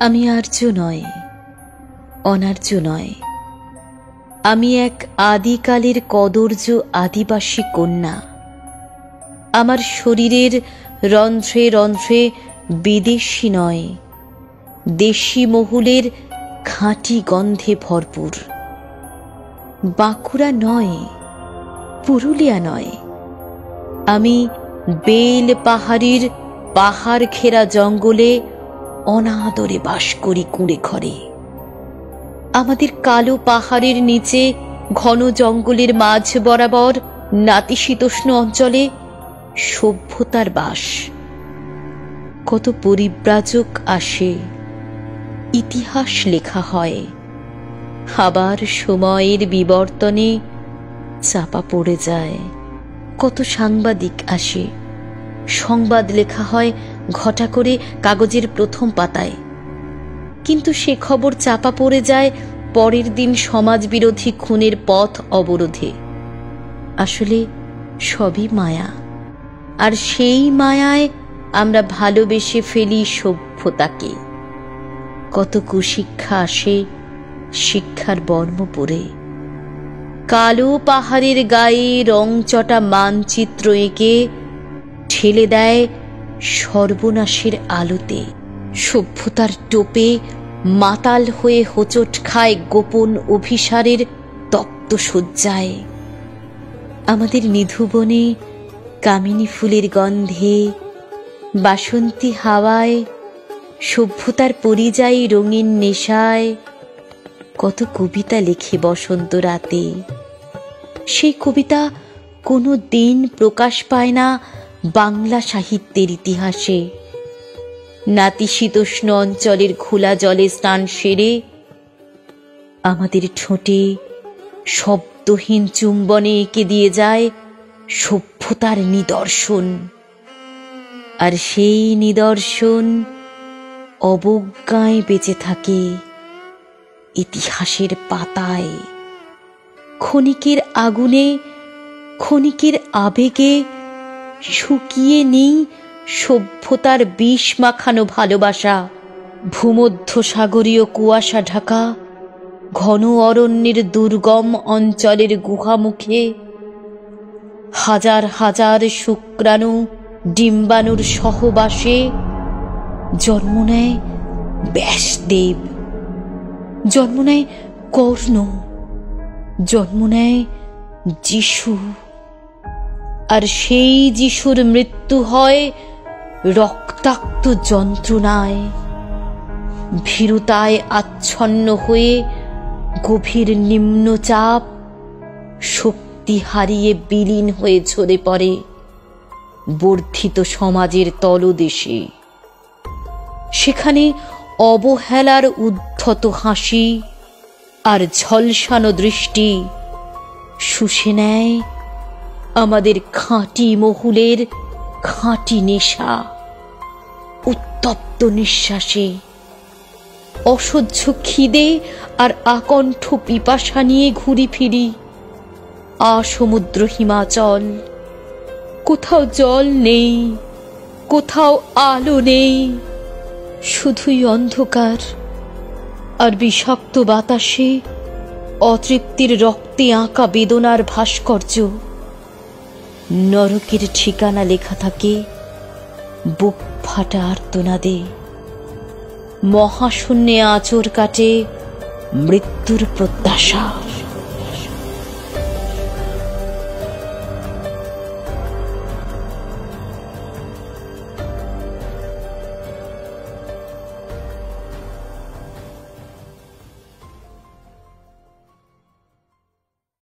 আমি আর্য নয়, অনার্য নয়। আমি এক আদিকালের কদর্য আদিবাসী কন্যা। আমার শরীরের রন্ধ্রে রন্ধ্রে বিদেশী নয়, দেশি মহুলের খাঁটি গন্ধে ভরপুর। বাঁকুড়া নয়, পুরুলিয়া নয়। আমি বেল পাহাড়ির পাহাড় ঘেরা জঙ্গলে অনাদরে বাস করি কুঁড়ে ঘরে। আমাদের কালো পাহাড়ের নিচে ঘন জঙ্গলের মাঝ বরাবর নাতিশীতোষ্ণ অঞ্চলে সভ্যতার বাস। কত পরিব্রাজক আসে, ইতিহাস লেখা হয়, আবার সময়ের বিবর্তনে চাপা পড়ে যায়। কত সাংবাদিক আসে, সংবাদ লেখা হয় ঘটা করে কাগজের প্রথম পাতায়, কিন্তু সে খবর চাপা পড়ে যায় পরের দিন সমাজ বিরোধী খুনের পথ অবরোধে। আসলে সবই মায়া, আর সেই মায়ায় আমরা ভালোবেসে ফেলি সভ্যতাকে। কত কুশিক্ষা আসে শিক্ষার বর্ম পরে, কালো পাহাড়ের গায়ে রংচটা মানচিত্র এঁকে ঠেলে দেয় সর্বনাশের আলোতে। সভ্যতার টোপে মাতাল হয়ে হোঁচট খায় গোপন অভিসারের তপ্ত শয্যায়। আমাদের নিধুবনে কামিনী ফুলের গন্ধে, বাসন্তী হাওয়ায়, সভ্যতার পরিযায়ী রঙিন নেশায় কত কবিতা লেখে বসন্ত রাতে। সেই কবিতা কোনো দিন প্রকাশ পায় না বাংলা সাহিত্যের ইতিহাসে। নাতিশীতোষ্ণ অঞ্চলের খোলা জলে স্নান সেরে আমাদের ঠোঁটে শব্দহীন চুম্বনে এঁকে দিয়ে যায় সভ্যতার নিদর্শন। আর সেই নিদর্শন অবজ্ঞায় বেঁচে থাকে ইতিহাসের পাতায়। ক্ষণিকের আগুনে, ক্ষণিকের আবেগে শুকিয়ে নেই সভ্যতার বিষ মাখানো ভালোবাসা। ভূমধ্য সাগরীয় কুয়াশা ঢাকা ঘন অরণ্যের দুর্গম অঞ্চলের গুহামুখে হাজার হাজার শুক্রাণু ডিম্বাণুর সহবাসে জন্ম নেয় ব্যাসদেব, জন্ম নেয় কর্ণ, জন্ম নেয় যিশু। আর সেই যিশুর মৃত্যু হয় রক্তাক্ত যন্ত্রণায়, ভীরুতায় আচ্ছন্ন হয়ে গভীর নিম্নচাপ শক্তি হারিয়ে বিলীন হয়ে ঝরে পড়ে বর্ধিত সমাজের তলদেশে। সেখানে অবহেলার উদ্ধত হাসি আর ঝলসানো দৃষ্টি শুষে নেয় আমাদের খাঁটি মহুলের খাঁটি নেশা। উত্তপ্ত নিঃশ্বাসে, অসহ্য খিদে আর আকণ্ঠ পিপাসা নিয়ে ঘুরি ফিরি আসমুদ্র হিমাচল। কোথাও জল নেই, কোথাও আলো নেই, শুধুই অন্ধকার আর বিষাক্ত বাতাসে অতৃপ্তির রক্তে আঁকা বেদনার ভাস্কর্য। নরকের ঠিকানা লেখা থাকে বুক ফাটা আর্তনাদে। মহাশূন্যে আঁচড় কাটে মৃত্যুর প্রত্যাশা।